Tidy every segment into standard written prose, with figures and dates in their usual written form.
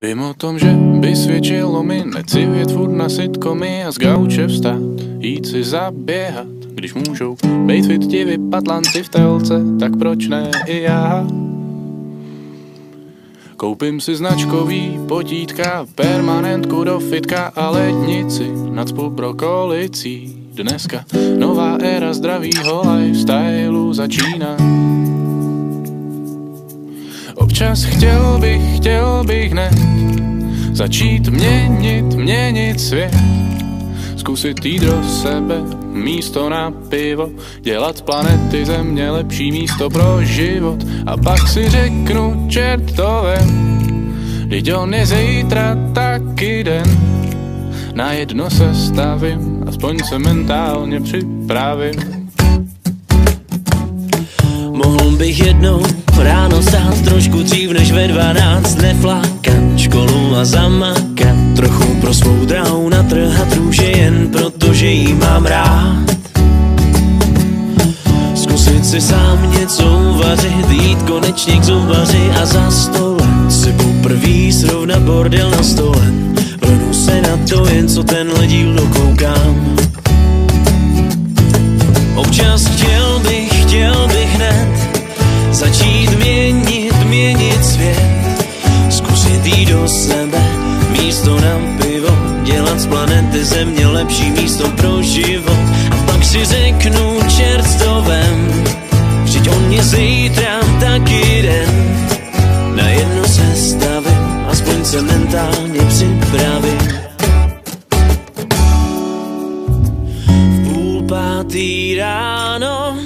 Vím o tom, že by svědčilo mi necivět furt na sitcomy a z gauče vstát, jít si zaběhat. Když můžou bejt fit ti vypadlanci v telce, tak proč ne i já? Koupím si značkový potítka, permanentku do fitka a lednici nacpu brokolicí. Dneska nová éra zdravýho lifestylu začíná. Občas chtěl bych hned začít měnit svět. Zkusit jít do sebe, místo na pivo, dělat z planety Země lepší místo pro život. A pak si řeknu, čert to vem, vždyť on je zítra taky den. Na jedno se stavím, aspoň se mentálně připravím. Mohl bych jednou ráno stát trošku dřív než ve 12, neflákat školu a zamakat, trochu pro svou dráhu natrhat růže jen protože jí mám rád. Zkusit si sám něco uvařit, jít konečně k zubaři a za stolem si poprvé srovnat bordel na stole. Vrhnu se na to, jen co tenhle díl dokoukám. Občas chtěl bych hned začít měnit svět. Zkusit jít do sebe, místo na pivo, dělat z planety Země lepší místo pro život. A pak si řeknu, čert to vem, vždyť on je zítra taky den. Na jedno se stavím, aspoň se mentálně připravím. V 4:30 ráno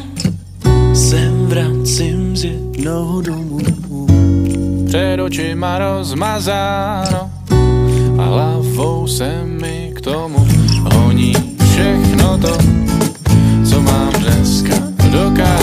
sem vracím z jednoho domu. Před očima rozmazáno a hlavou se mi k tomu honí všechno to, co mám dneska dokázat.